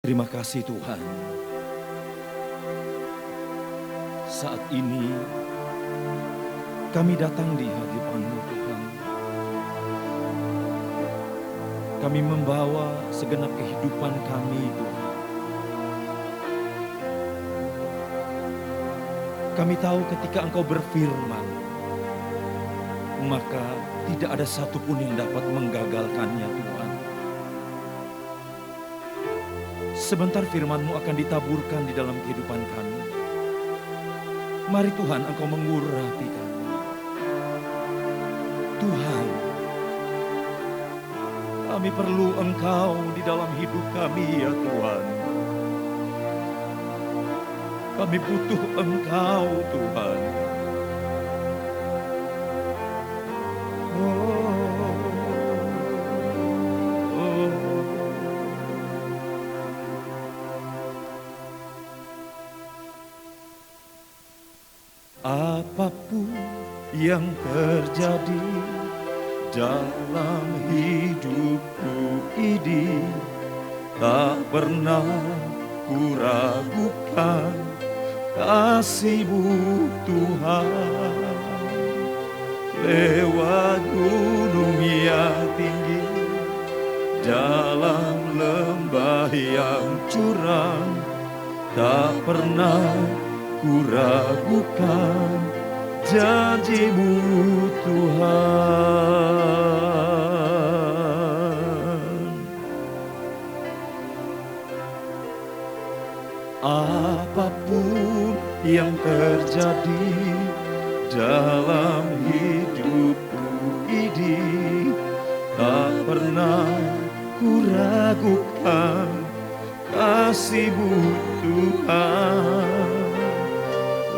Terima kasih Tuhan. Saat ini kami datang di hadirat-Mu Tuhan. Kami membawa segenap kehidupan kami Tuhan. Kami tahu ketika Engkau berfirman, maka tidak ada satupun yang dapat menggagalkannya Tuhan. Sebentar firman-Mu akan ditaburkan di dalam kehidupan kami. Mari Tuhan Engkau mengurapi kami. Tuhan, kami perlu Engkau di dalam hidup kami ya Tuhan. Kami butuh Engkau Tuhan. Apapun yang terjadi dalam hidupku ini, tak pernah ku ragukan kasih-Mu Tuhan. Lewat gunung yang tinggi, dalam lembah yang curam, tak pernah ku ragukan janji-Mu Tuhan. Apapun yang terjadi dalam hidupku ini, tak pernah ku ragukan kasih-Mu Tuhan.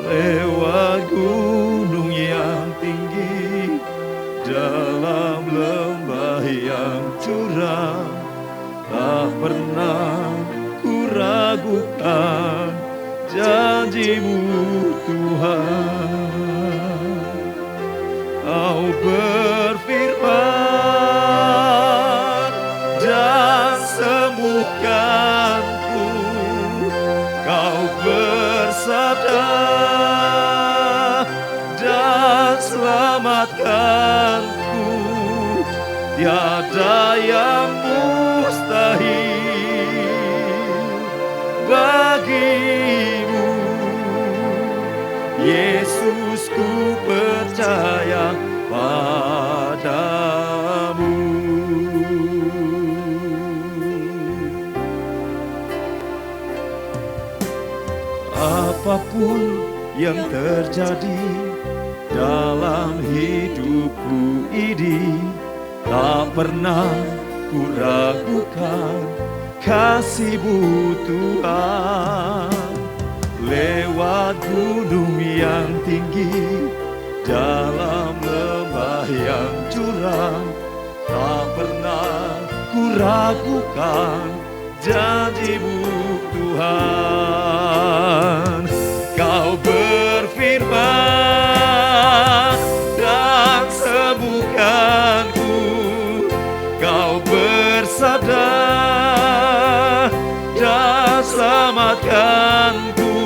Lewat gunung yang tinggi, dalam lembah yang curam, tak pernah ku ragukan janji-Mu Tuhan. Kau berfirman dan sembuhkanku, Kau bersabda dan selamatkanku. Tiada yang mustahil bagi-Mu. Yesus, ku percaya padamu. Apapun yang terjadi dalam hidupku ini, tak pernah ku ragukan kasih-Mu Tuhan. Lewat gunung yang tinggi, dalam lembah yang curam, tak pernah ku ragukan janji-Mu Tuhan. Kau berfirman dan sembuhkanku, Kau bersabda dan selamatkanku.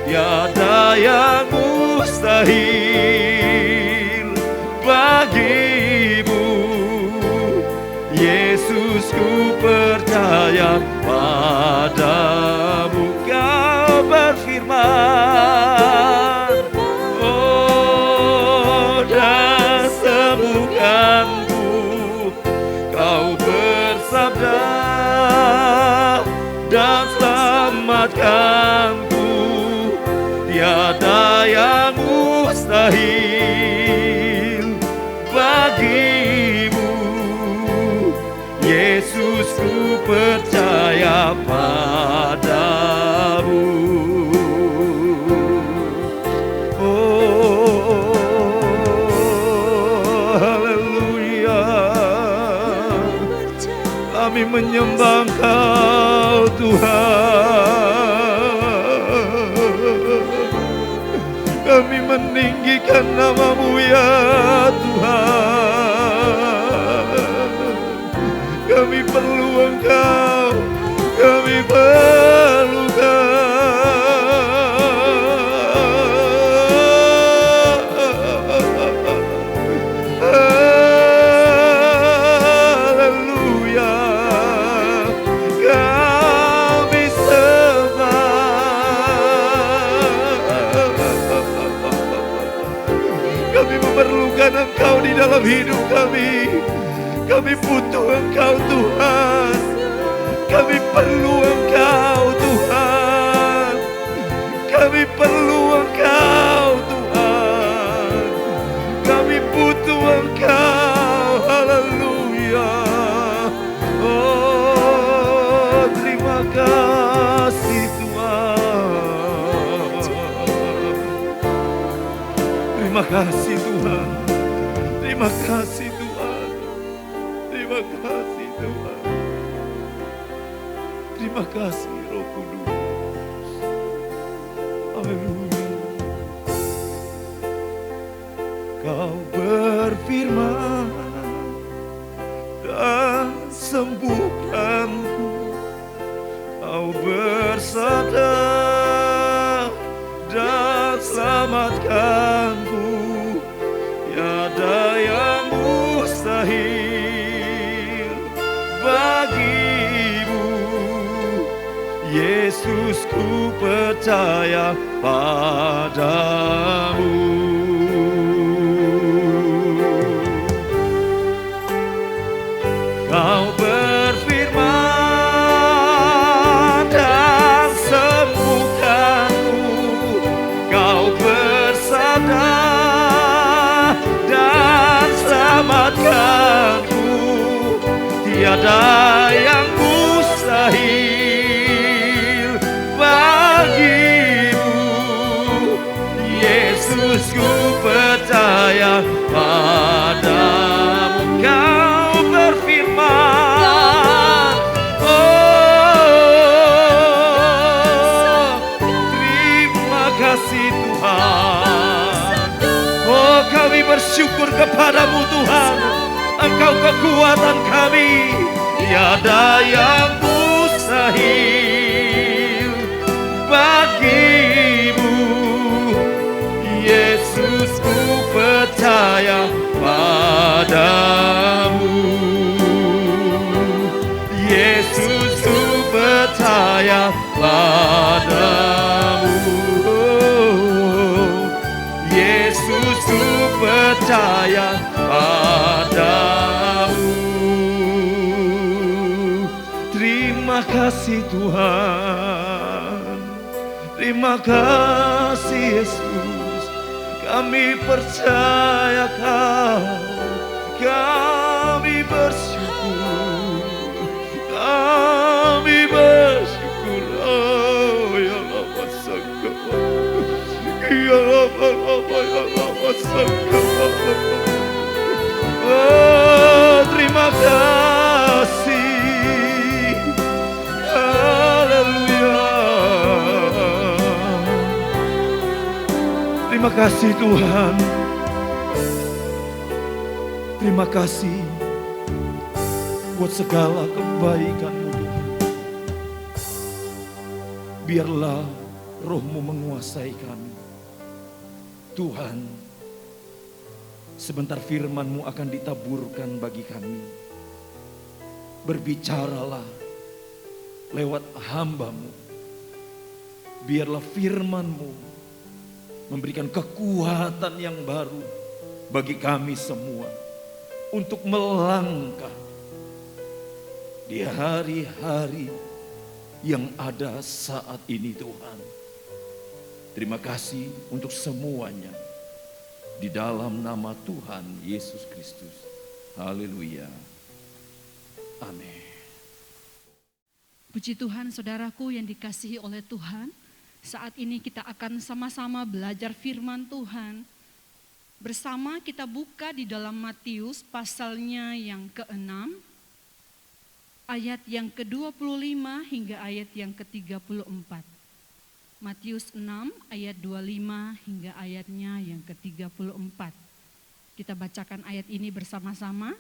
Tiada yang mustahil bagi-Mu. Yesus, ku percaya padamu. Kau berfirman, oh, dan sembuhkanku. Kau bersabda dan selamatkanku. Tiada yang mustahil bagi-Mu. Yesus, ku percaya padamu. Oh, menyembah Engkau Tuhan. Kami meninggikan nama-Mu ya Tuhan. Kami perlu Engkau, kami perlu Engkau di dalam hidup kami. Kami butuh Engkau Tuhan. Kami perlu Engkau Tuhan. Kami perlu Engkau Tuhan. Kami butuh Engkau. Haleluya. Oh, terima kasih Tuhan. Terima kasih Tuhan. Terima kasih Tuhan. Terima kasih Tuhan. Terima kasih Roh Kudus. Haleluya. Kau berfirman dan sembuhkanku. Kau bersabda dan selamatkanku. Tiada yang mustahil bagimu, Yesus, ku percaya padamu. Kau berfirman dan sembuhkanku. Kau bersabda dan selamatkanku. Tiada yang mustahil bagimu, Yesus, ku percaya padamu. Kau berfirman, oh, terima kasih Tuhan. Oh, kami bersyukur kepadamu Tuhan. Engkau kekuatan kami. Tiada yang mustahil bagimu, Yesus, ku percaya padamu. Yesus, ku percaya padamu. Yesus, ku percaya padamu. Terima kasih Tuhan. Terima kasih Yesus. Kami percaya Kau. Kami bersyukur. Kami bersyukur. Oh ya Allah sangka. Ya Allah ya Allah sangka. Oh, terima kasih. Haleluya. Terima kasih Tuhan. Terima kasih buat segala kebaikan-Mu Tuhan. Biarlah Roh-Mu menguasai kami. Tuhan, sebentar firman-Mu akan ditaburkan bagi kami. Berbicaralah lewat hamba-Mu. Biarlah firman-Mu memberikan kekuatan yang baru bagi kami semua untuk melangkah di hari-hari yang ada saat ini Tuhan. Terima kasih untuk semuanya. Di dalam nama Tuhan Yesus Kristus. Haleluya. Amin. Puji Tuhan saudaraku yang dikasihi oleh Tuhan. Saat ini kita akan sama-sama belajar firman Tuhan. Bersama kita buka di dalam Matius pasalnya yang ke-6. ayat yang ke-25 hingga ayat yang ke-34. Matius 6 ayat 25 hingga ayatnya yang ke-34. Kita bacakan ayat ini bersama-sama.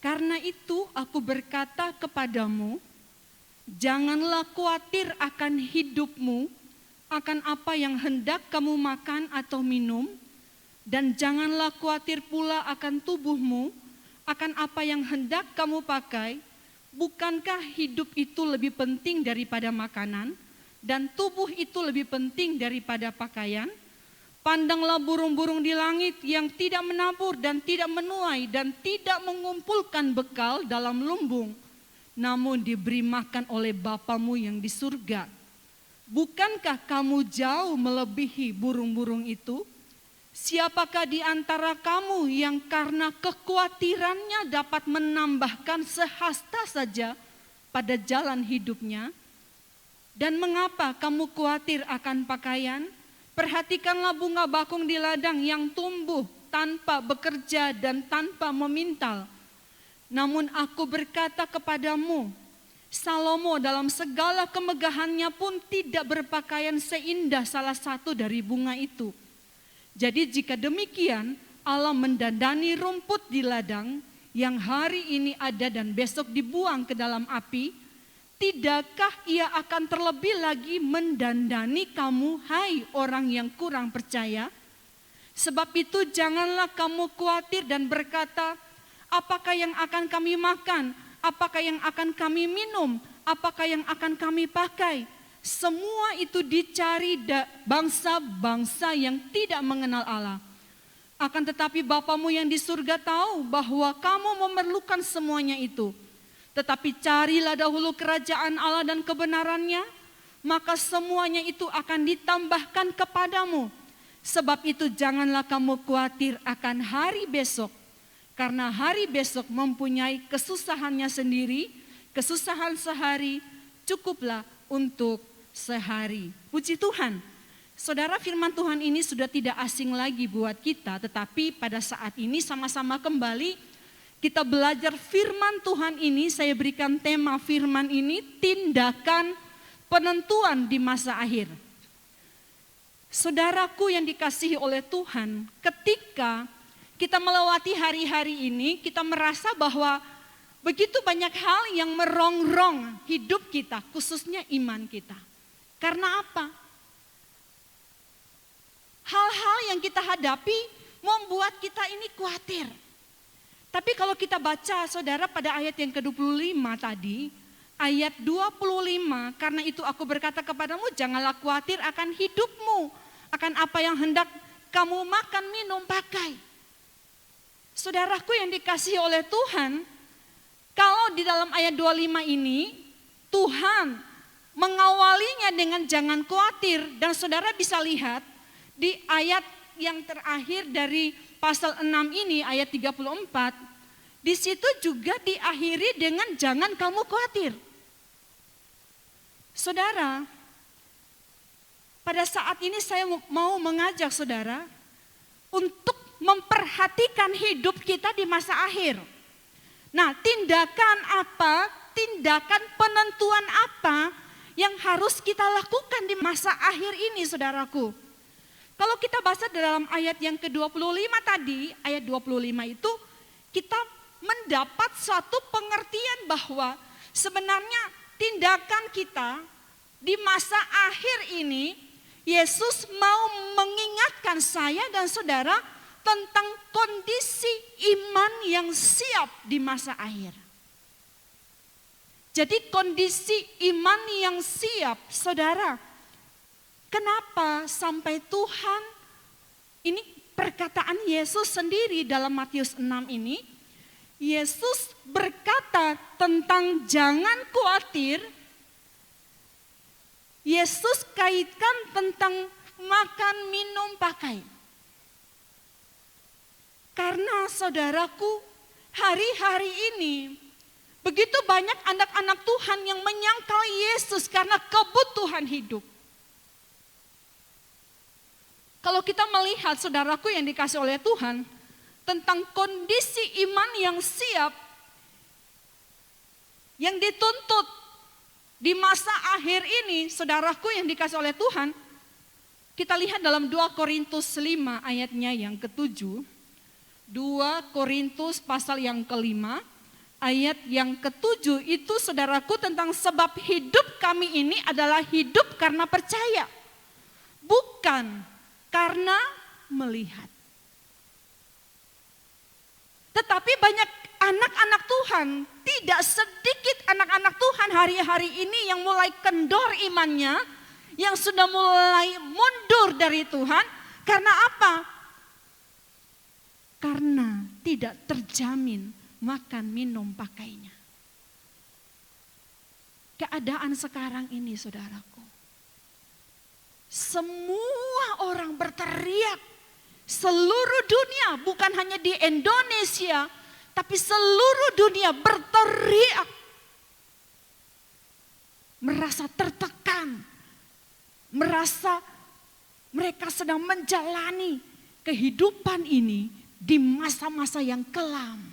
Karena itu aku berkata kepadamu, janganlah khawatir akan hidupmu, akan apa yang hendak kamu makan atau minum, dan janganlah khawatir pula akan tubuhmu, akan apa yang hendak kamu pakai. Bukankah hidup itu lebih penting daripada makanan, dan tubuh itu lebih penting daripada pakaian? Pandanglah burung-burung di langit yang tidak menabur dan tidak menuai dan tidak mengumpulkan bekal dalam lumbung, namun diberi makan oleh Bapamu yang di surga. Bukankah kamu jauh melebihi burung-burung itu? Siapakah di antara kamu yang karena kekhawatirannya dapat menambahkan sehasta saja pada jalan hidupnya? Dan mengapa kamu khawatir akan pakaian? Perhatikanlah bunga bakung di ladang yang tumbuh tanpa bekerja dan tanpa memintal. Namun aku berkata kepadamu, Salomo dalam segala kemegahannya pun tidak berpakaian seindah salah satu dari bunga itu. Jadi jika demikian Allah mendandani rumput di ladang yang hari ini ada dan besok dibuang ke dalam api, tidakkah ia akan terlebih lagi mendandani kamu, hai orang yang kurang percaya? Sebab itu janganlah kamu khawatir dan berkata, apakah yang akan kami makan, apakah yang akan kami minum, apakah yang akan kami pakai? Semua itu dicari bangsa-bangsa yang tidak mengenal Allah. Akan tetapi Bapamu yang di surga tahu bahwa kamu memerlukan semuanya itu. Tetapi carilah dahulu kerajaan Allah dan kebenarannya, maka semuanya itu akan ditambahkan kepadamu. Sebab itu janganlah kamu khawatir akan hari besok, karena hari besok mempunyai kesusahannya sendiri, kesusahan sehari cukuplah untuk sehari. Puji Tuhan. Saudara, firman Tuhan ini sudah tidak asing lagi buat kita, tetapi pada saat ini sama-sama kembali kita belajar firman Tuhan ini. Saya berikan tema firman ini, tindakan penentuan di masa akhir. Saudaraku yang dikasihi oleh Tuhan, ketika kita melewati hari-hari ini, kita merasa bahwa begitu banyak hal yang merongrong hidup kita, khususnya iman kita. Karena apa? Hal-hal yang kita hadapi membuat kita ini khawatir. Tapi kalau kita baca saudara pada ayat yang ke-25 tadi, ayat 25, karena itu aku berkata kepadamu janganlah khawatir akan hidupmu, akan apa yang hendak kamu makan, minum, pakai. Saudaraku yang dikasihi oleh Tuhan, kalau di dalam ayat 25 ini Tuhan mengawalinya dengan jangan khawatir, dan saudara bisa lihat di ayat yang terakhir dari pasal 6 ini, ayat 34, di situ juga diakhiri dengan jangan kamu khawatir. Saudara, pada saat ini saya mau mengajak saudara untuk memperhatikan hidup kita di masa akhir. Nah, tindakan apa, tindakan penentuan apa yang harus kita lakukan di masa akhir ini, saudaraku? Kalau kita baca dalam ayat yang ke-25 tadi, ayat 25 itu kita mendapat suatu pengertian bahwa sebenarnya tindakan kita di masa akhir ini, Yesus mau mengingatkan saya dan saudara tentang kondisi iman yang siap di masa akhir. Jadi kondisi iman yang siap, saudara. Kenapa sampai Tuhan, ini perkataan Yesus sendiri dalam Matius 6 ini, Yesus berkata tentang jangan khawatir. Yesus kaitkan tentang makan, minum, pakai. Karena saudaraku, hari-hari ini begitu banyak anak-anak Tuhan yang menyangkal Yesus karena kebutuhan hidup. Kalau kita melihat saudaraku yang dikasih oleh Tuhan, tentang kondisi iman yang siap, yang dituntut di masa akhir ini, saudaraku yang dikasih oleh Tuhan. Kita lihat dalam 2 Korintus 5 ayatnya yang ke-7. 2 Korintus pasal yang ke-5 ayat yang ke-7 itu, saudaraku, tentang sebab hidup kami ini adalah hidup karena percaya, bukan karena melihat. Tetapi banyak anak-anak Tuhan, tidak sedikit anak-anak Tuhan hari-hari ini yang mulai kendor imannya, yang sudah mulai mundur dari Tuhan. Karena apa? Karena tidak terjamin makan, minum, pakainya. Keadaan sekarang ini, saudaraku, semua orang berteriak. Seluruh dunia, bukan hanya di Indonesia, tapi seluruh dunia berteriak. Merasa tertekan, merasa mereka sedang menjalani kehidupan ini di masa-masa yang kelam.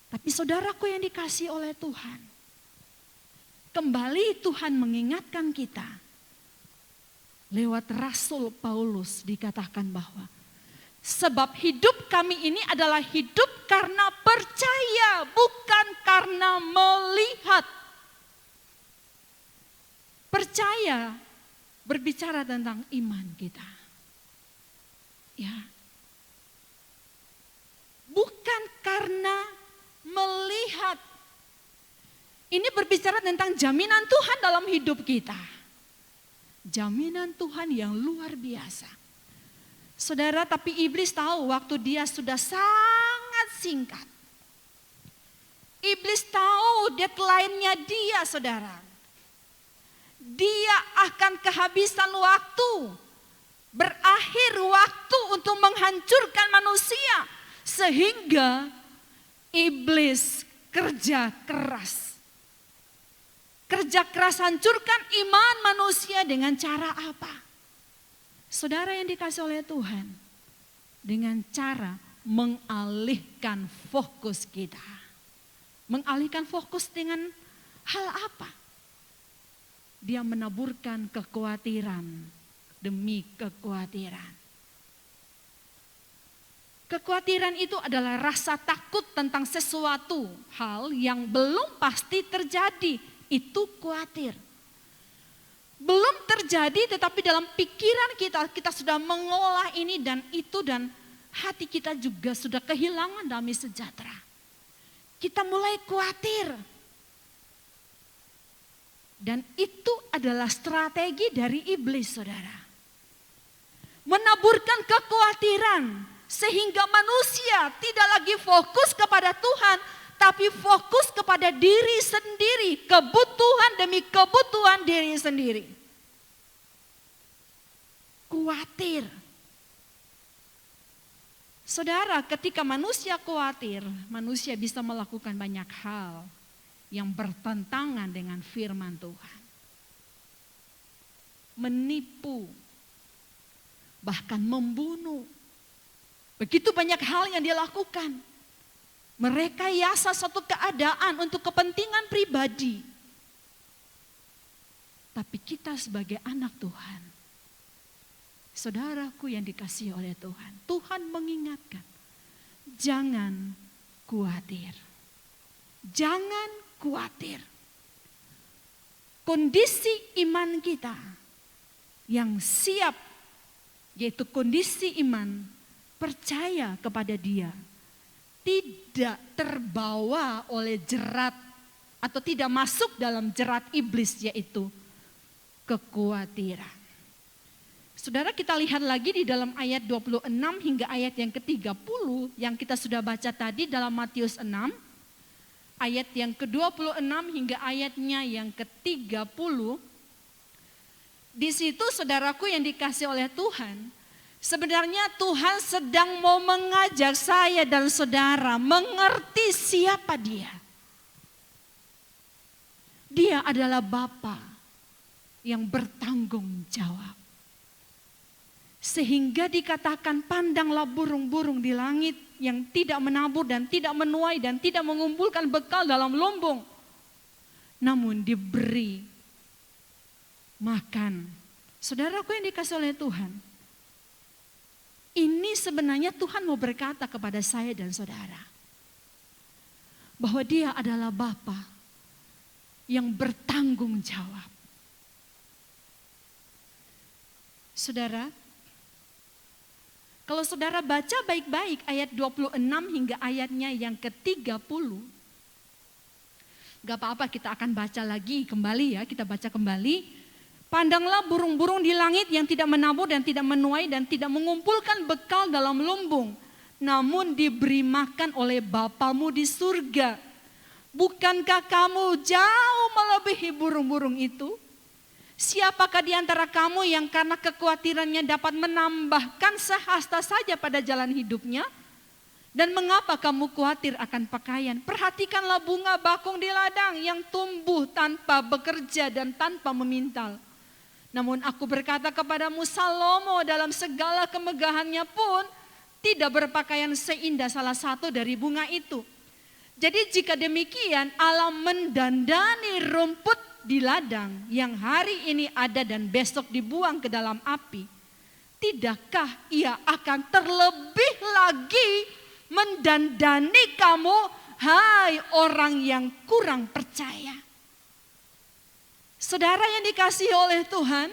Tapi saudaraku yang dikasihi oleh Tuhan, kembali Tuhan mengingatkan kita. Lewat Rasul Paulus dikatakan bahwa sebab hidup kami ini adalah hidup karena percaya, bukan karena melihat. Percaya berbicara tentang iman kita. Ya. Bukan karena melihat. Ini berbicara tentang jaminan Tuhan dalam hidup kita. Jaminan Tuhan yang luar biasa. Saudara, tapi iblis tahu waktu dia sudah sangat singkat. Iblis tahu deadline-nya dia, saudara. Dia akan kehabisan waktu. Berakhir waktu untuk menghancurkan manusia. Sehingga iblis kerja keras. Kerja keras hancurkan iman manusia dengan cara apa? Saudara yang dikasih oleh Tuhan, dengan cara mengalihkan fokus kita. Mengalihkan fokus dengan hal apa? Dia menaburkan kekhawatiran demi kekhawatiran. Kekhawatiran itu adalah rasa takut tentang sesuatu hal yang belum pasti terjadi. Itu khawatir. Belum terjadi tetapi dalam pikiran kita sudah mengolah ini dan itu, dan hati kita juga sudah kehilangan damai sejahtera. Kita mulai khawatir. Dan itu adalah strategi dari iblis, saudara. Menaburkan kekhawatiran sehingga manusia tidak lagi fokus kepada Tuhan, tapi fokus kepada diri sendiri, kebutuhan demi kebutuhan diri sendiri. Khawatir. Saudara, ketika manusia khawatir, manusia bisa melakukan banyak hal yang bertentangan dengan firman Tuhan. Menipu, bahkan membunuh. Begitu banyak hal yang dia lakukan. Merekayasa suatu keadaan untuk kepentingan pribadi. Tapi kita sebagai anak Tuhan, saudaraku yang dikasihi oleh Tuhan, Tuhan mengingatkan, jangan khawatir. Jangan khawatir. Kondisi iman kita yang siap, yaitu kondisi iman percaya kepada Dia, tidak terbawa oleh jerat atau tidak masuk dalam jerat iblis, yaitu kekhawatiran. Saudara, kita lihat lagi di dalam ayat 26 hingga ayat yang ke-30 yang kita sudah baca tadi dalam Matius 6. Ayat yang ke-26 hingga ayatnya yang ke-30. Di situ saudaraku yang dikasih oleh Tuhan, sebenarnya Tuhan sedang mau mengajak saya dan saudara mengerti siapa Dia. Dia adalah Bapa yang bertanggung jawab. Sehingga dikatakan, pandanglah burung-burung di langit yang tidak menabur dan tidak menuai dan tidak mengumpulkan bekal dalam lumbung. Namun diberi makan. Saudaraku yang dikasih oleh Tuhan, ini sebenarnya Tuhan mau berkata kepada saya dan saudara, bahwa Dia adalah Bapa yang bertanggung jawab. Saudara, kalau saudara baca baik-baik ayat 26 hingga ayatnya yang ke-30, gak apa-apa kita akan baca lagi kembali ya, kita baca kembali. Pandanglah burung-burung di langit yang tidak menabur dan tidak menuai dan tidak mengumpulkan bekal dalam lumbung, namun diberi makan oleh Bapamu di surga. Bukankah kamu jauh melebihi burung-burung itu? Siapakah di antara kamu yang karena kekhawatirannya dapat menambahkan sehasta saja pada jalan hidupnya? Dan mengapa kamu khawatir akan pakaian? Perhatikanlah bunga bakung di ladang yang tumbuh tanpa bekerja dan tanpa memintal. Namun aku berkata kepadamu, Salomo dalam segala kemegahannya pun tidak berpakaian seindah salah satu dari bunga itu. Jadi jika demikian Allah mendandani rumput di ladang yang hari ini ada dan besok dibuang ke dalam api, tidakkah Ia akan terlebih lagi mendandani kamu, hai orang yang kurang percaya? Saudara yang dikasihi oleh Tuhan,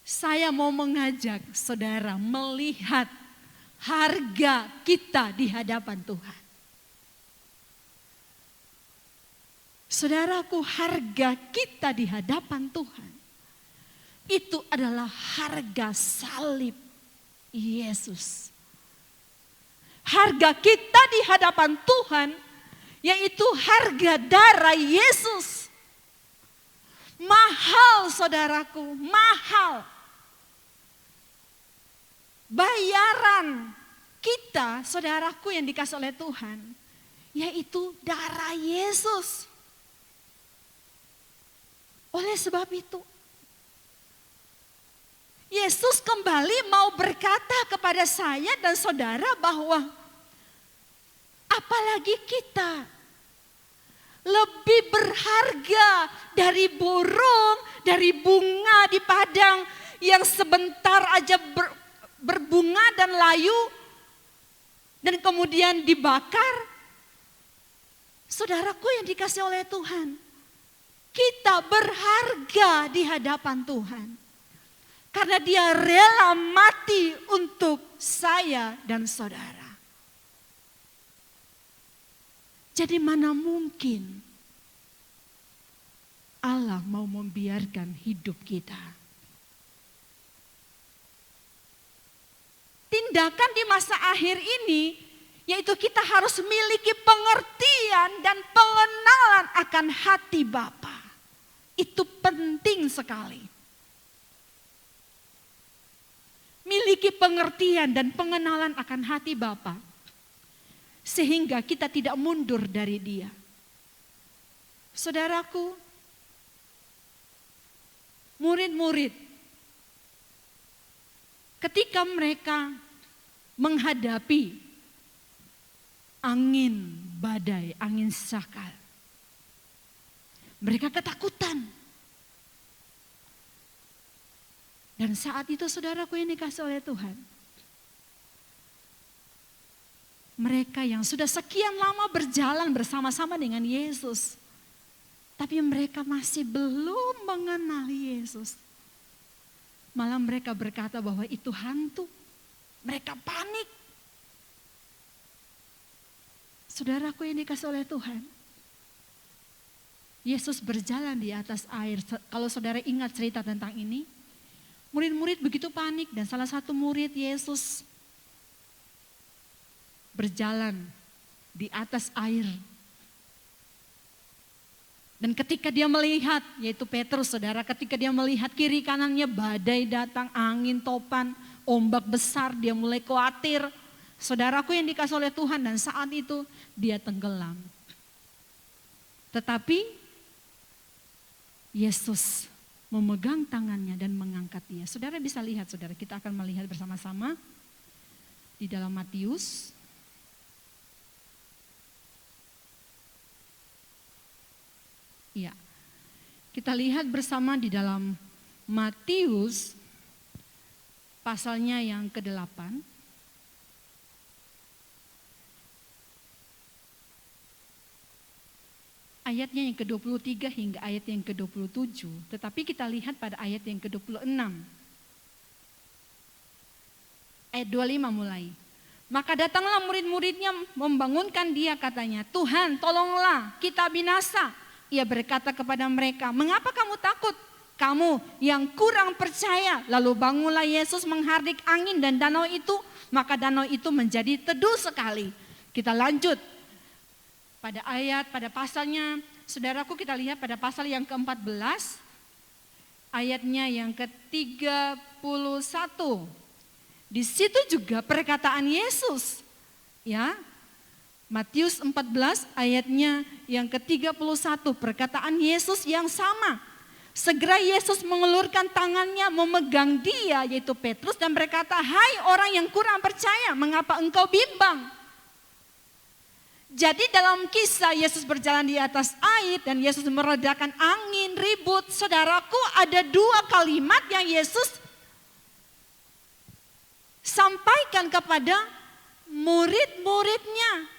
saya mau mengajak saudara melihat harga kita di hadapan Tuhan. Saudaraku, harga kita di hadapan Tuhan itu adalah harga salib Yesus. Harga kita di hadapan Tuhan yaitu harga darah Yesus. Mahal saudaraku, mahal. Bayaran kita, saudaraku yang dikasih oleh Tuhan, yaitu darah Yesus. Oleh sebab itu, Yesus kembali mau berkata kepada saya dan saudara bahwa apalagi kita lebih berharga dari burung, dari bunga di padang yang sebentar aja berbunga dan layu dan kemudian dibakar. Saudaraku yang dikasih oleh Tuhan, kita berharga di hadapan Tuhan. Karena Dia rela mati untuk saya dan saudara. Jadi mana mungkin Allah mau membiarkan hidup kita? Tindakan di masa akhir ini, yaitu kita harus memiliki pengertian dan pengenalan akan hati Bapa. Itu penting sekali. Miliki pengertian dan pengenalan akan hati Bapa, sehingga kita tidak mundur dari Dia. Saudaraku, murid-murid, ketika mereka menghadapi angin badai, angin sakal, mereka ketakutan. Dan saat itu saudaraku yang dikasih oleh Tuhan, mereka yang sudah sekian lama berjalan bersama-sama dengan Yesus, tapi mereka masih belum mengenal Yesus. Malah mereka berkata bahwa itu hantu. Mereka panik. Saudaraku yang dikasih oleh Tuhan, Yesus berjalan di atas air. Kalau saudara ingat cerita tentang ini, murid-murid begitu panik dan salah satu murid Yesus berjalan di atas air. Dan ketika dia melihat, yaitu Petrus saudara, ketika dia melihat kiri kanannya badai datang, angin topan, ombak besar, dia mulai khawatir. Saudaraku yang dikasih oleh Tuhan, dan saat itu dia tenggelam. Tetapi Yesus memegang tangannya dan mengangkat dia. Saudara bisa lihat, saudara, kita akan melihat bersama-sama di dalam Matius. Ya, kita lihat bersama di dalam Matius pasalnya yang ke-8. Ayatnya yang ke-23 hingga ayat yang ke-27. Tetapi kita lihat pada ayat yang ke-26. Ayat 25 mulai. Maka datanglah murid-muridnya membangunkan dia, katanya, Tuhan tolonglah kita binasa. Ia berkata kepada mereka, mengapa kamu takut? Kamu yang kurang percaya. Lalu bangunlah Yesus menghardik angin dan danau itu. Maka danau itu menjadi teduh sekali. Kita lanjut. Pada pasalnya, saudaraku, kita lihat pada pasal yang ke-14, ayatnya yang ke-31. Di situ juga perkataan Yesus. Ya, Matius 14 ayatnya yang ke-31, perkataan Yesus yang sama. Segera Yesus mengulurkan tangannya memegang dia, yaitu Petrus, dan berkata, hai orang yang kurang percaya, mengapa engkau bimbang? Jadi dalam kisah Yesus berjalan di atas air dan Yesus meredakan angin, ribut. Saudaraku, ada dua kalimat yang Yesus sampaikan kepada murid-muridnya.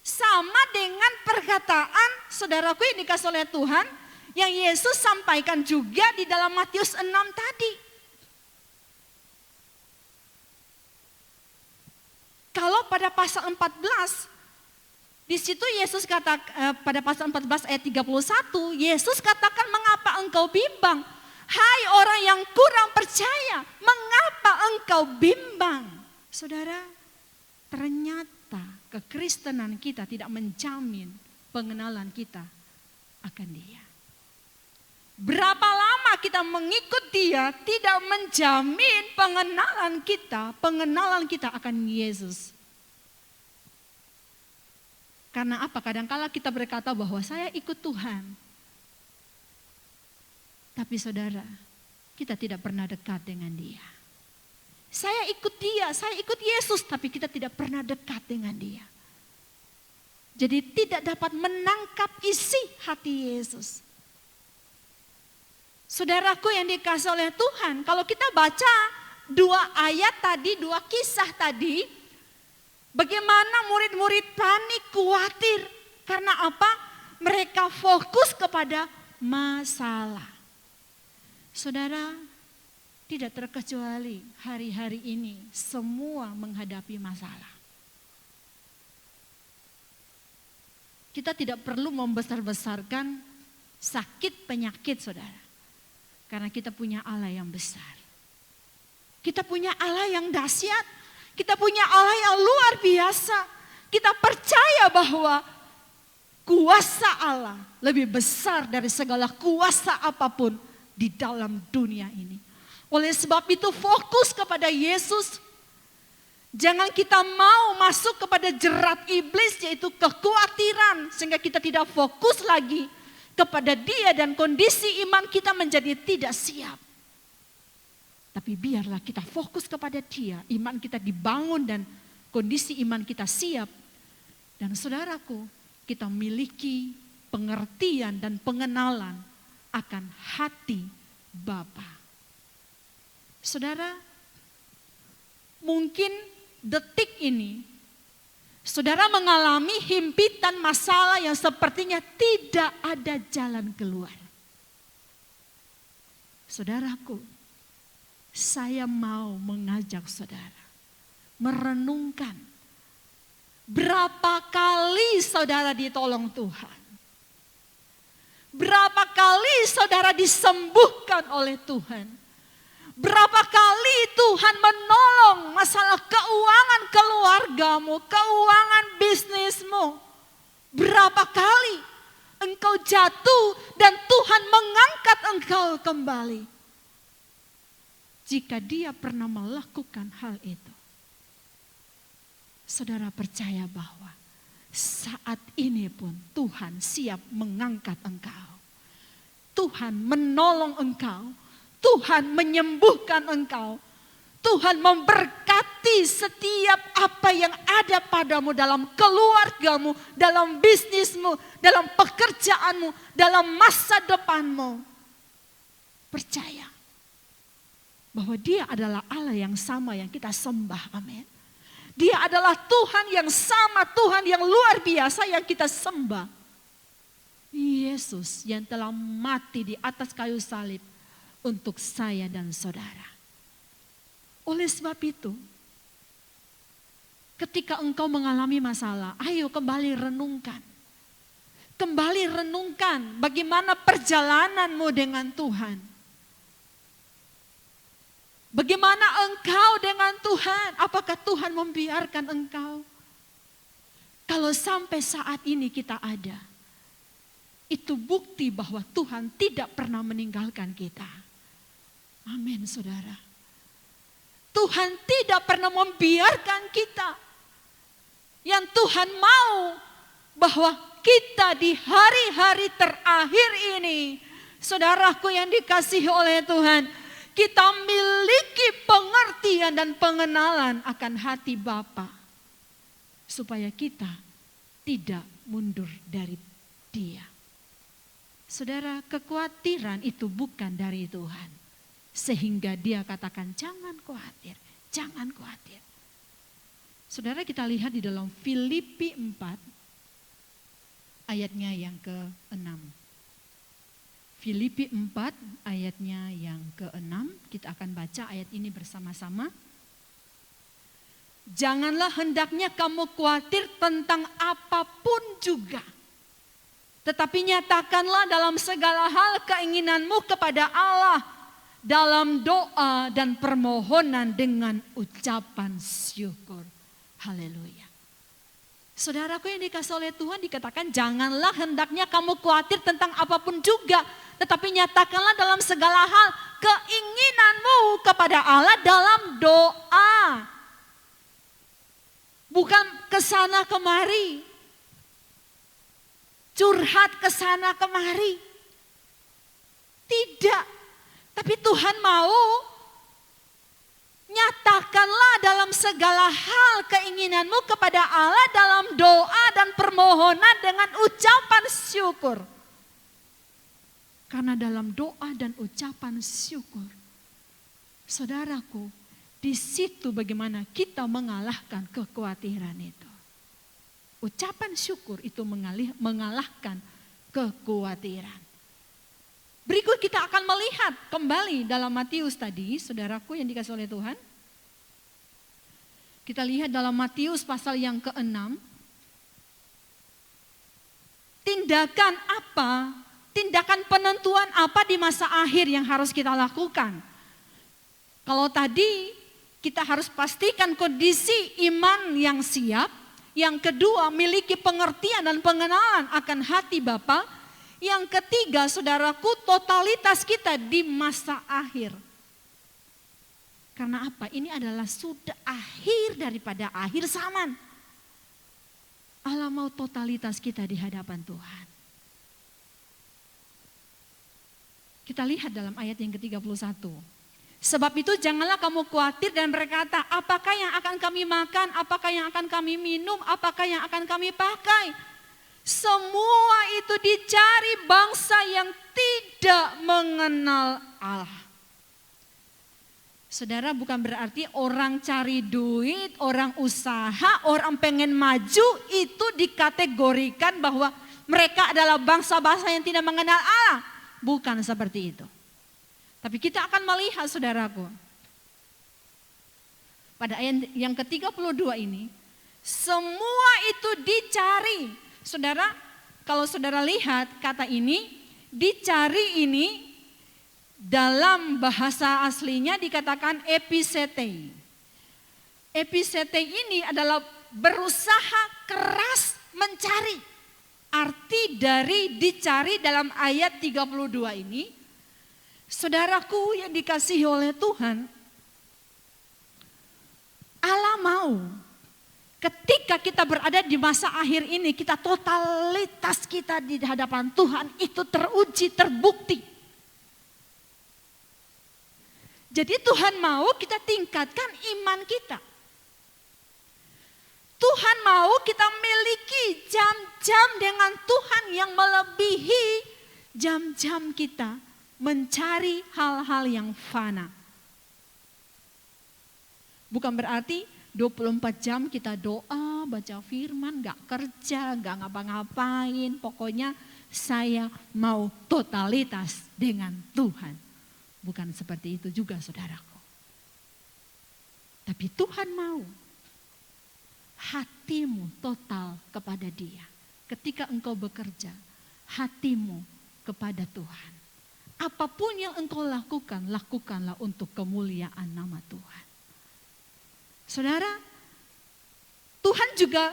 Sama dengan perkataan, saudaraku, yang dikasih oleh Tuhan, yang Yesus sampaikan juga di dalam Matius 6 tadi. Kalau pada pasal 14, di situ Yesus kata, pada pasal 14 ayat 31, Yesus katakan, mengapa engkau bimbang? Hai orang yang kurang percaya, mengapa engkau bimbang? Saudara, ternyata kekristenan kita tidak menjamin pengenalan kita akan Dia. Berapa lama kita mengikut Dia tidak menjamin pengenalan kita akan Yesus. Karena apa? Kadangkala kita berkata bahwa saya ikut Tuhan. Tapi saudara, kita tidak pernah dekat dengan Dia. Saya ikut Dia, saya ikut Yesus, tapi kita tidak pernah dekat dengan Dia. Jadi tidak dapat menangkap isi hati Yesus. Saudaraku yang dikasih oleh Tuhan, kalau kita baca dua ayat tadi, dua kisah tadi, bagaimana murid-murid panik, khawatir. Karena apa? Mereka fokus kepada masalah. Saudara, tidak terkecuali hari-hari ini semua menghadapi masalah. Kita tidak perlu membesar-besarkan sakit penyakit, saudara. Karena kita punya Allah yang besar. Kita punya Allah yang dahsyat. Kita punya Allah yang luar biasa. Kita percaya bahwa kuasa Allah lebih besar dari segala kuasa apapun di dalam dunia ini. Oleh sebab itu fokus kepada Yesus. Jangan kita mau masuk kepada jerat iblis, yaitu kekhawatiran. Sehingga kita tidak fokus lagi kepada Dia dan kondisi iman kita menjadi tidak siap. Tapi biarlah kita fokus kepada Dia, iman kita dibangun dan kondisi iman kita siap. Dan saudaraku, kita memiliki pengertian dan pengenalan akan hati Bapa. Saudara, mungkin detik ini saudara mengalami himpitan masalah yang sepertinya tidak ada jalan keluar. Saudaraku, saya mau mengajak saudara merenungkan berapa kali saudara ditolong Tuhan. Berapa kali saudara disembuhkan oleh Tuhan. Berapa kali Tuhan menolong masalah keuangan keluargamu, keuangan bisnismu. Berapa kali engkau jatuh dan Tuhan mengangkat engkau kembali. Jika Dia pernah melakukan hal itu, saudara percaya bahwa saat ini pun Tuhan siap mengangkat engkau. Tuhan menolong engkau, Tuhan menyembuhkan engkau, Tuhan memberkati setiap apa yang ada padamu dalam keluargamu, dalam bisnismu, dalam pekerjaanmu, dalam masa depanmu. Percaya bahwa Dia adalah Allah yang sama yang kita sembah. Amin. Dia adalah Tuhan yang sama, Tuhan yang luar biasa yang kita sembah. Yesus yang telah mati di atas kayu salib untuk saya dan saudara. Oleh sebab itu, ketika engkau mengalami masalah, ayo kembali renungkan. Kembali renungkan bagaimana perjalananmu dengan Tuhan. Bagaimana engkau dengan Tuhan? Apakah Tuhan membiarkan engkau? Kalau sampai saat ini kita ada, itu bukti bahwa Tuhan tidak pernah meninggalkan kita. Amin, saudara. Tuhan tidak pernah membiarkan kita. Yang Tuhan mau bahwa kita di hari-hari terakhir ini, saudaraku yang dikasihi oleh Tuhan, kita miliki pengertian dan pengenalan akan hati Bapa, supaya kita tidak mundur dari Dia. Saudara, kekhawatiran itu bukan dari Tuhan, sehingga Dia katakan jangan khawatir, jangan khawatir. Saudara, kita lihat di dalam Filipi 4 ayatnya yang ke-6. Filipi 4 ayatnya yang ke-6, kita akan baca ayat ini bersama-sama. Janganlah hendaknya kamu khawatir tentang apapun juga. Tetapi nyatakanlah dalam segala hal keinginanmu kepada Allah dalam doa dan permohonan dengan ucapan syukur. Haleluya. Saudaraku yang dikasihi oleh Tuhan, dikatakan janganlah hendaknya kamu khawatir tentang apapun juga. Tetapi nyatakanlah dalam segala hal keinginanmu kepada Allah dalam doa. Bukan kesana kemari. Curhat kesana kemari. Tidak. Tapi Tuhan mau nyatakanlah dalam segala hal keinginanmu kepada Allah dalam doa dan permohonan dengan ucapan syukur. Karena dalam doa dan ucapan syukur, saudaraku, di situ bagaimana kita mengalahkan kekhawatiran itu. Ucapan syukur itu mengalahkan kekhawatiran. Berikut kita akan melihat kembali dalam Matius tadi, saudaraku yang dikasihi oleh Tuhan. Kita lihat dalam Matius pasal yang ke-6. Tindakan apa, tindakan penentuan apa di masa akhir yang harus kita lakukan. Kalau tadi kita harus pastikan kondisi iman yang siap. Yang kedua, miliki pengertian dan pengenalan akan hati Bapa. Yang ketiga, saudaraku, totalitas kita di masa akhir. Karena apa? Ini adalah sudah akhir daripada akhir zaman. Allah mau totalitas kita di hadapan Tuhan. Kita lihat dalam ayat yang ke-31. Sebab itu janganlah kamu khawatir dan berkata, apakah yang akan kami makan, apakah yang akan kami minum, apakah yang akan kami pakai. Semua itu dicari bangsa yang tidak mengenal Allah. Saudara, bukan berarti orang cari duit, orang usaha, orang pengen maju itu dikategorikan bahwa mereka adalah bangsa-bangsa yang tidak mengenal Allah. Bukan seperti itu. Tapi kita akan melihat, saudaraku, pada ayat yang ke-32 ini, semua itu dicari. Saudara, kalau saudara lihat kata ini, dicari ini dalam bahasa aslinya dikatakan episete. Episete ini adalah berusaha keras mencari. Arti dari dicari dalam ayat 32 ini, saudaraku yang dikasihi oleh Tuhan, Allah mau ketika kita berada di masa akhir ini, kita totalitas kita di hadapan Tuhan itu teruji, terbukti. Jadi Tuhan mau kita tingkatkan iman kita. Tuhan mau kita miliki jam-jam dengan Tuhan yang melebihi jam-jam kita mencari hal-hal yang fana. Bukan berarti 24 jam kita doa, baca firman, gak kerja, gak ngapa-ngapain. Pokoknya saya mau totalitas dengan Tuhan. Bukan seperti itu juga saudaraku. Tapi Tuhan mau hatimu total kepada Dia. Ketika engkau bekerja, hatimu kepada Tuhan. Apapun yang engkau lakukan, lakukanlah untuk kemuliaan nama Tuhan. Saudara, Tuhan juga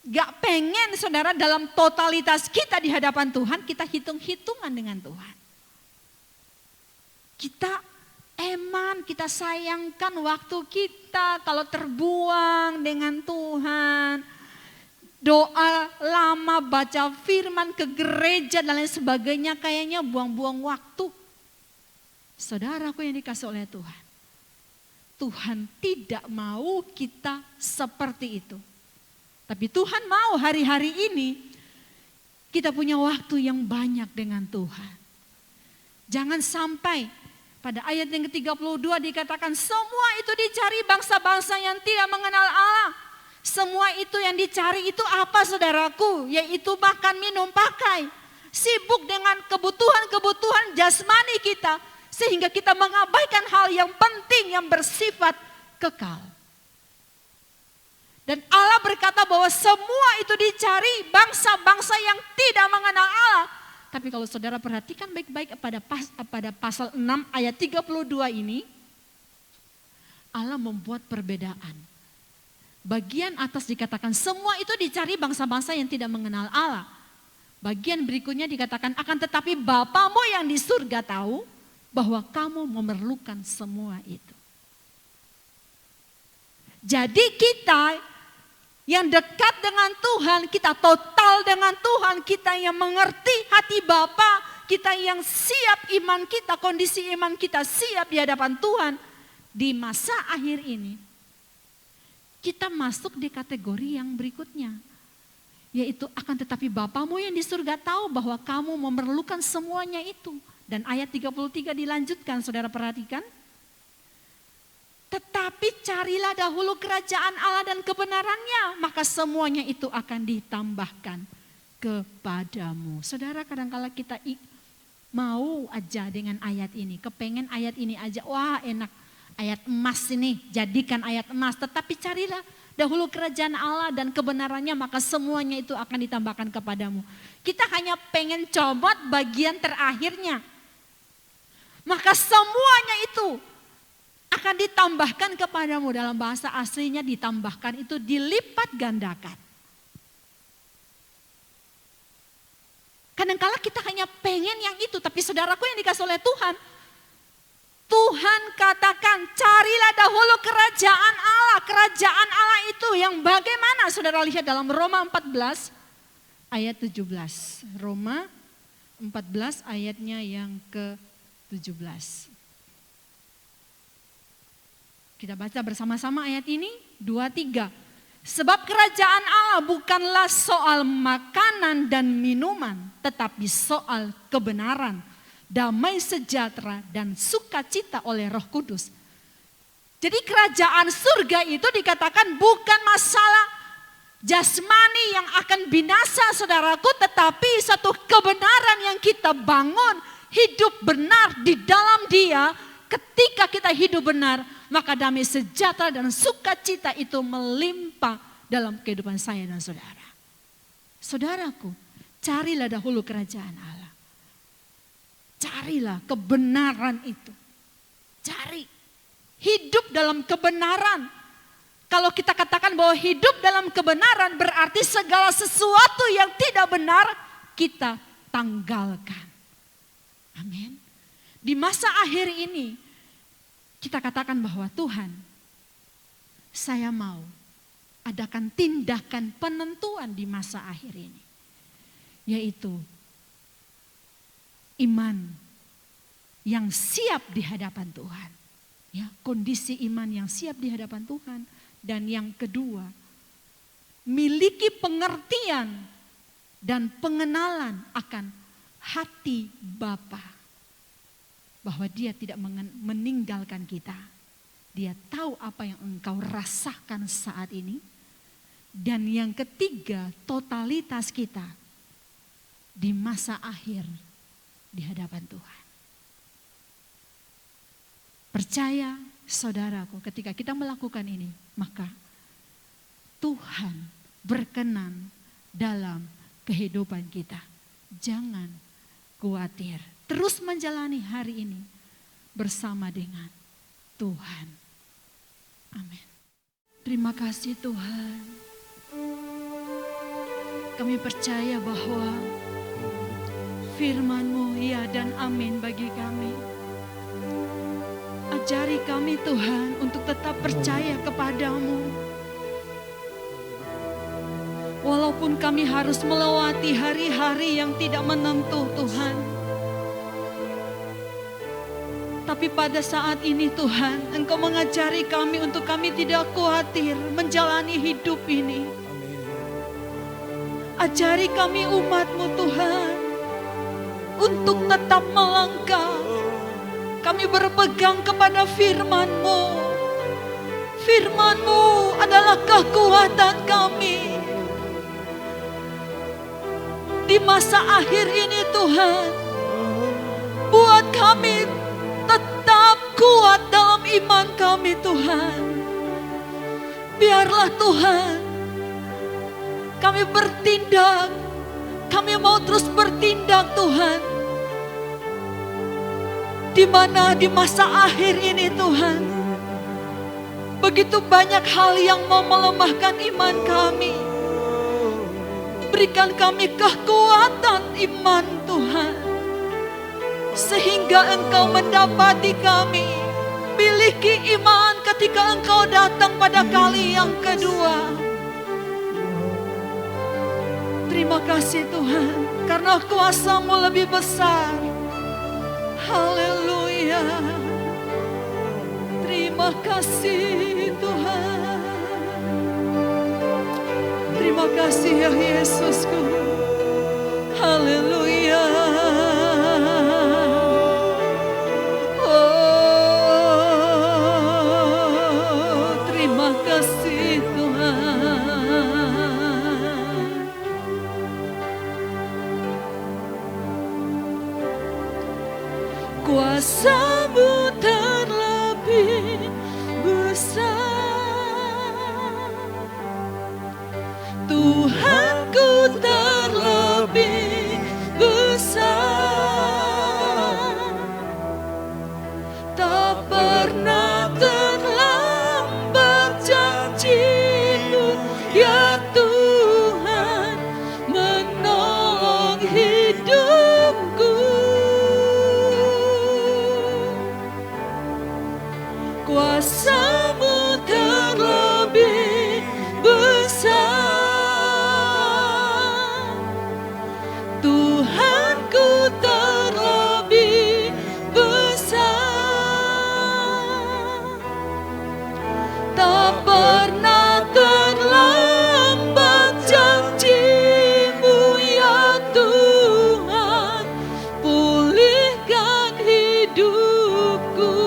gak pengen saudara dalam totalitas kita di hadapan Tuhan, kita hitung-hitungan dengan Tuhan. Kita eman, kita sayangkan waktu kita kalau terbuang dengan Tuhan. Doa lama, baca firman, ke gereja dan lain sebagainya, kayaknya buang-buang waktu. Saudaraku yang dikasih oleh Tuhan. Tuhan tidak mau kita seperti itu. Tapi Tuhan mau hari-hari ini kita punya waktu yang banyak dengan Tuhan. Jangan sampai pada ayat yang ke-32 dikatakan semua itu dicari bangsa-bangsa yang tidak mengenal Allah. Semua itu yang dicari itu apa saudaraku? Yaitu makan, minum, pakai. Sibuk dengan kebutuhan-kebutuhan jasmani kita. Sehingga kita mengabaikan hal yang penting yang bersifat kekal. Dan Allah berkata bahwa semua itu dicari bangsa-bangsa yang tidak mengenal Allah. Tapi kalau saudara perhatikan baik-baik pada pasal 6 ayat 32 ini. Allah membuat perbedaan. Bagian atas dikatakan semua itu dicari bangsa-bangsa yang tidak mengenal Allah. Bagian berikutnya dikatakan akan tetapi Bapamu yang di surga tahu bahwa kamu memerlukan semua itu. Jadi kita yang dekat dengan Tuhan, kita total dengan Tuhan, kita yang mengerti hati Bapa, kita yang siap iman kita, kondisi iman kita siap di hadapan Tuhan. Di masa akhir ini, kita masuk di kategori yang berikutnya. Yaitu akan tetapi Bapamu yang di surga tahu bahwa kamu memerlukan semuanya itu. Dan ayat 33 dilanjutkan, saudara perhatikan. Tetapi carilah dahulu kerajaan Allah dan kebenarannya, maka semuanya itu akan ditambahkan kepadamu. Saudara, kadang-kala kita mau aja dengan ayat ini, kepengen ayat ini aja, wah enak, ayat emas ini, jadikan ayat emas. Tetapi carilah dahulu kerajaan Allah dan kebenarannya, maka semuanya itu akan ditambahkan kepadamu. Kita hanya pengen comot bagian terakhirnya. Maka semuanya itu akan ditambahkan kepadamu. Dalam bahasa aslinya ditambahkan itu dilipat gandakan. Kadang-kala kita hanya pengen yang itu. Tapi saudaraku yang dikasih oleh Tuhan. Tuhan katakan carilah dahulu kerajaan Allah. Kerajaan Allah itu yang bagaimana? Saudara lihat dalam Roma 14 ayat 17. Roma 14 ayatnya yang ke-17. Kita baca bersama-sama ayat ini, 2-3. Sebab kerajaan Allah bukanlah soal makanan dan minuman, tetapi soal kebenaran, damai sejahtera dan sukacita oleh Roh Kudus. Jadi kerajaan surga itu dikatakan bukan masalah jasmani yang akan binasa saudaraku, tetapi satu kebenaran yang kita bangun, hidup benar di dalam Dia. Ketika kita hidup benar, maka damai sejahtera dan sukacita itu melimpah dalam kehidupan saya dan saudara. Saudaraku, carilah dahulu kerajaan Allah. Carilah kebenaran itu. Cari. Hidup dalam kebenaran. Kalau kita katakan bahwa hidup dalam kebenaran berarti segala sesuatu yang tidak benar kita tanggalkan. Amin. Di masa akhir ini kita katakan bahwa Tuhan, saya mau adakan tindakan penentuan di masa akhir ini. Yaitu iman yang siap di hadapan Tuhan. Ya, kondisi iman yang siap di hadapan Tuhan. Dan yang kedua, miliki pengertian dan pengenalan akan hati Bapa. Bahwa dia tidak meninggalkan kita. Dia tahu apa yang engkau rasakan saat ini. Dan yang ketiga, totalitas kita di masa akhir di hadapan Tuhan. Percaya saudaraku, ketika kita melakukan ini, maka Tuhan berkenan dalam kehidupan kita. Jangan khawatir, terus menjalani hari ini bersama dengan Tuhan. Amin. Terima kasih Tuhan. Kami percaya bahwa firman-Mu ya dan amin bagi kami. Ajari kami Tuhan untuk tetap percaya kepadamu. Walaupun kami harus melewati hari-hari yang tidak menentu Tuhan. Tapi pada saat ini Tuhan, Engkau mengajari kami untuk kami tidak khawatir menjalani hidup ini. Ajari kami umat-Mu Tuhan, untuk tetap melangkah. Kami berpegang kepada firman-Mu. Firman-Mu adalah kekuatan kami. Di masa akhir ini Tuhan, buat kami tetap kuat dalam iman kami Tuhan. Biarlah Tuhan, kami bertindak. Kami mau terus bertindak Tuhan. Di mana di masa akhir ini Tuhan, begitu banyak hal yang mau melemahkan iman kami. Berikan kami kekuatan iman Tuhan, sehingga Engkau mendapati kami. Miliki iman ketika Engkau datang pada kali yang kedua. Terima kasih Tuhan, karena kuasa-Mu lebih besar. Haleluya. Terima kasih Tuhan. Terima kasih ya Yesusku. Haleluya. Oh, terima kasih Tuhan. Kuasa-Mu terlebih besar, Tuhanku terlebih besar. Tak pernah terlambat janji-Mu ya Tuhan, menolong hidupku. Kuasa-Mu terlebih besar, Tuhanku terlebih besar. Tak pernah terlambat janji-Mu ya Tuhan, pulihkan hidupku.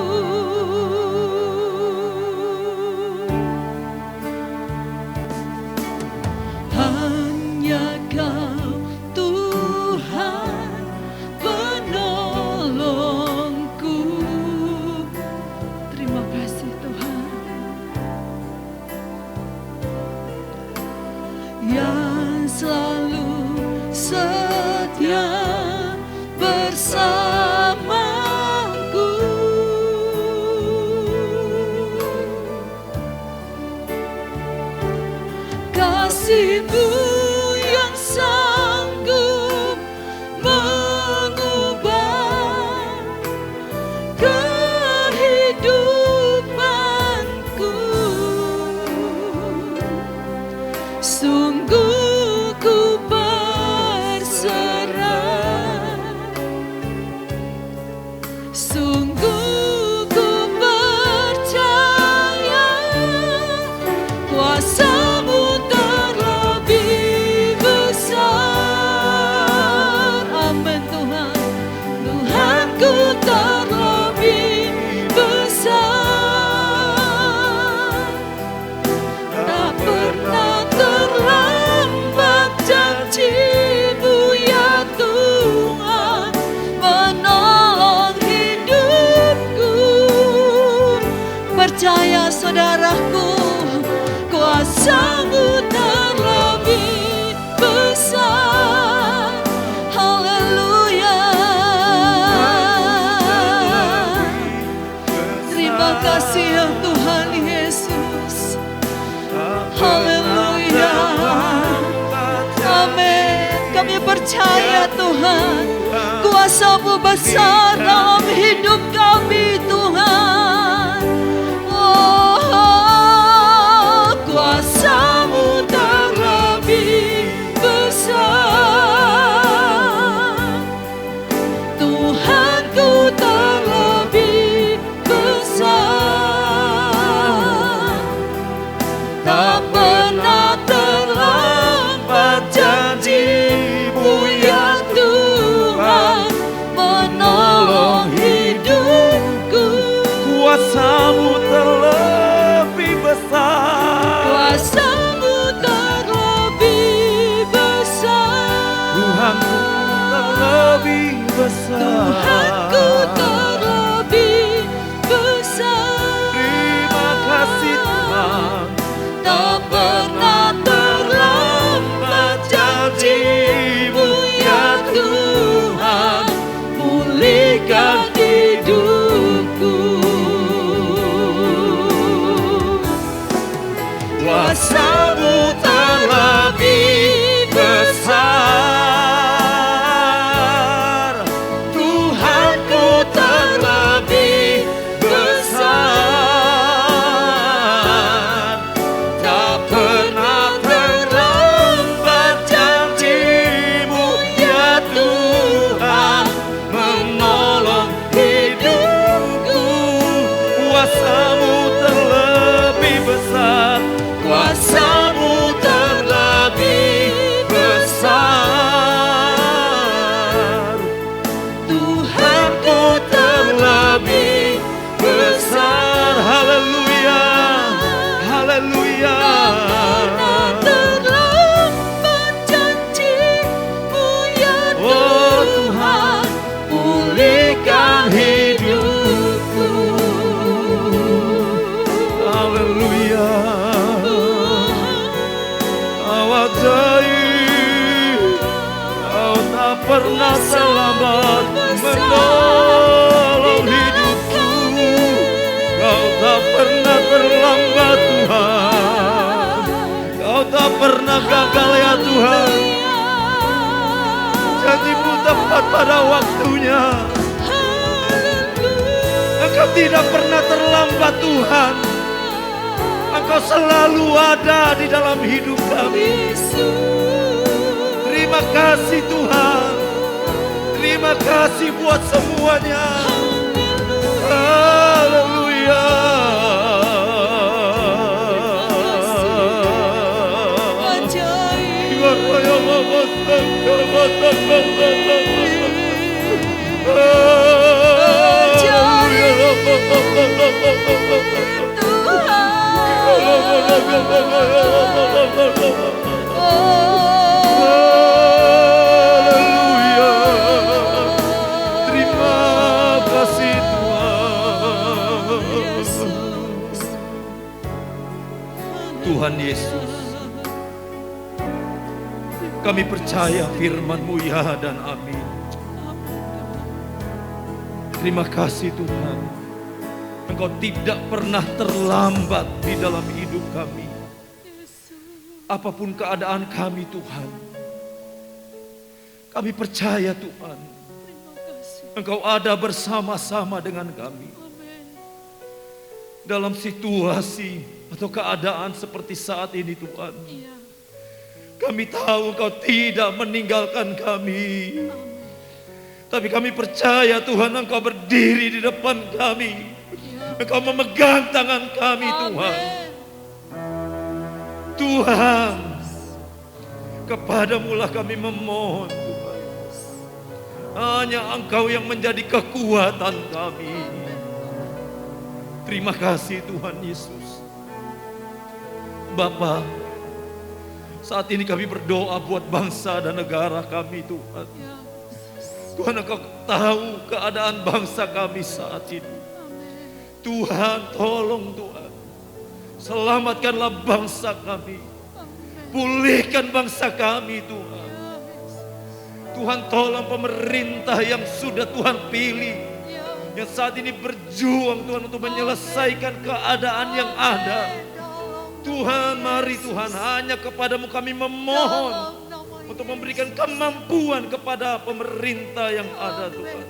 kuasamu terlebih besar. Haleluya. Terima kasih ya Tuhan Yesus. Haleluya. Amin. Kami percaya Tuhan, kuasa-Mu besar dalam hidup kami Tuhan. Oh, kuasa-Mu terlebih besar. Tuhanku terlebih besar. Tak pernah terlambat janji-Mu ya Tuhan menolong hidupku. Kuasa-Mu terlebih besar. Kuasa-Mu terlebih besar. Tuhanku terlebih besar. Tuhanku terlebih besar. Terima kasih Tuhan. Tak pernah terlambat janji-Mu ya Tuhan, pulihkan hidupku. Kuasa-Mu terlebih besar. Tuhanku terlebih besar. Tak pernah terlambat janji-Mu ya Tuhan menolong hidupku. Kuasa-Mu terlebih besar. Kuasa-Mu terlebih besar. Tuhanku terlebih besar. Haleluya. Haleluya. Terlambat janji-Mu ya Tuhan, pulihkan hidupku. Haleluya. Kau ajaib, Kau tak pernah terlambat menolong hidupku. Kau tak pernah terlambat Tuhan. Kau tak pernah gagal ya Tuhan. Janji-Mu tepat pada waktunya. Engkau tidak pernah terlambat Tuhan. Engkau selalu ada di dalam hidup kami. Terima kasih Tuhan. Terima kasih buat semuanya. Haleluya. Haleluya. Terima kasih Tuhan. Tuhan Yesus, kami percaya firman-Mu ya dan amin. Terima kasih Tuhan. Engkau tidak pernah terlambat di dalam hidup kami. Apapun keadaan kami Tuhan, kami percaya Tuhan, Engkau ada bersama-sama dengan kami. Dalam situasi atau keadaan seperti saat ini Tuhan, kami tahu Engkau tidak meninggalkan kami. Tapi kami percaya Tuhan, Engkau berdiri di depan kami. Engkau memegang tangan kami Tuhan. Tuhan, kepadamu lah kami memohon Tuhan. Hanya Engkau yang menjadi kekuatan kami. Terima kasih Tuhan Yesus. Bapa, saat ini kami berdoa buat bangsa dan negara kami Tuhan. Tuhan, Engkau tahu keadaan bangsa kami saat ini. Tuhan, tolong Tuhan. Selamatkanlah bangsa kami. Pulihkan bangsa kami Tuhan. Tuhan tolong pemerintah yang sudah Tuhan pilih, yang saat ini berjuang Tuhan untuk menyelesaikan keadaan yang ada. Tuhan, mari Tuhan, hanya kepadamu kami memohon untuk memberikan kemampuan kepada pemerintah yang ada Tuhan.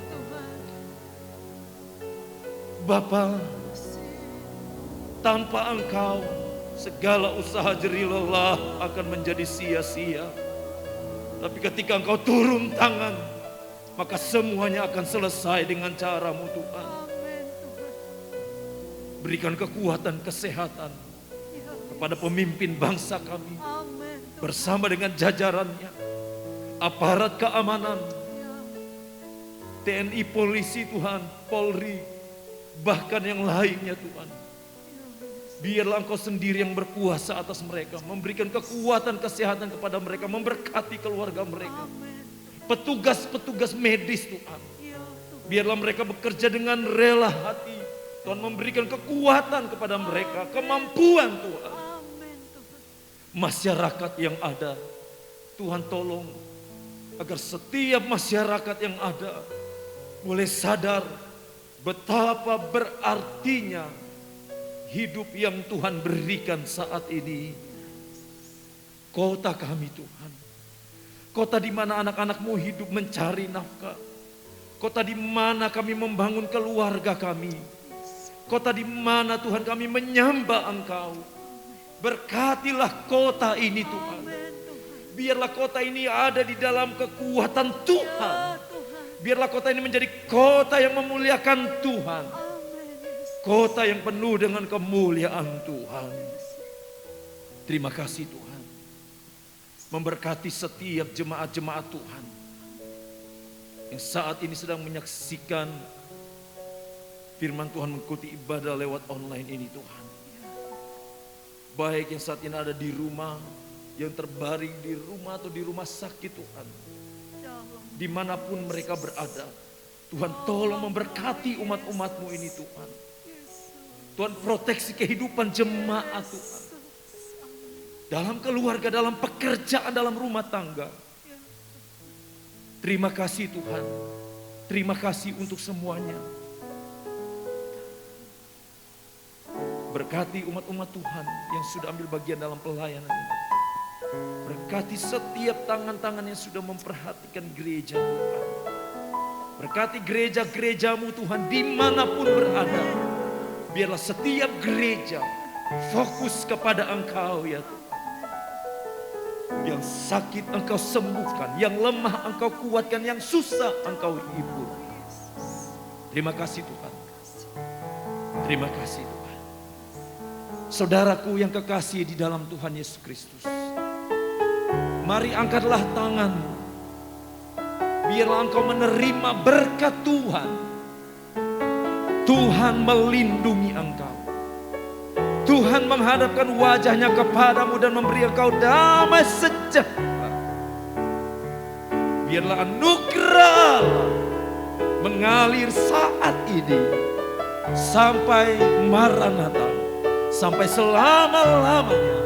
Bapa, tanpa Engkau segala usaha jerih lelah akan menjadi sia-sia. Tapi ketika Engkau turun tangan, maka semuanya akan selesai dengan cara-Mu Tuhan. Berikan kekuatan, kesehatan kepada pemimpin bangsa kami, bersama dengan jajarannya, aparat keamanan, TNI, polisi Tuhan, Polri, bahkan yang lainnya Tuhan. Biarlah Engkau sendiri yang berkuasa atas mereka, memberikan kekuatan, kesehatan kepada mereka, memberkati keluarga mereka. Petugas-petugas medis Tuhan, biarlah mereka bekerja dengan rela hati. Tuhan memberikan kekuatan kepada mereka, kemampuan Tuhan. Masyarakat yang ada, Tuhan tolong agar setiap masyarakat yang ada boleh sadar betapa berartinya hidup yang Tuhan berikan saat ini. Kota kami Tuhan, kota di mana anak-anak-Mu hidup mencari nafkah, kota di mana kami membangun keluarga kami, kota di mana Tuhan kami menyembah Engkau. Berkatilah kota ini Tuhan. Biarlah kota ini ada di dalam kekuatan Tuhan. Biarlah kota ini menjadi kota yang memuliakan Tuhan. Kota yang penuh dengan kemuliaan Tuhan. Terima kasih Tuhan. Memberkati setiap jemaat-jemaat Tuhan yang saat ini sedang menyaksikan firman Tuhan, mengikuti ibadah lewat online ini Tuhan. Baik yang saat ini ada di rumah, yang terbaring di rumah atau di rumah sakit Tuhan. Dimanapun mereka berada, Tuhan tolong memberkati umat-umat-Mu ini Tuhan. Tuhan proteksi kehidupan jemaat Tuhan. Dalam keluarga, dalam pekerjaan, dalam rumah tangga. Terima kasih Tuhan. Terima kasih untuk semuanya. Berkati umat-umat Tuhan yang sudah ambil bagian dalam pelayanan ini. Berkati setiap tangan-tangan yang sudah memperhatikan gereja Tuhan. Berkati gereja-gereja-Mu Tuhan dimanapun berada. Biarlah setiap gereja fokus kepada Engkau ya Tuhan. Yang sakit Engkau sembuhkan, yang lemah Engkau kuatkan, yang susah Engkau hibur. Terima kasih Tuhan. Terima kasih Tuhan. Saudaraku yang kekasih di dalam Tuhan Yesus Kristus, mari angkatlah tanganmu. Biarlah engkau menerima berkat Tuhan. Tuhan melindungi engkau. Tuhan menghadapkan wajahnya kepadamu dan memberi engkau damai sejahtera. Biarlah anugerah mengalir saat ini sampai Maranatha, sampai selama-lamanya.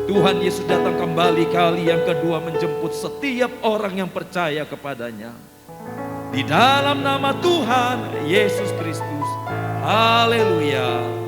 Tuhan Yesus datang kembali kali yang kedua menjemput setiap orang yang percaya kepadanya. Di dalam nama Tuhan Yesus Kristus. Haleluya.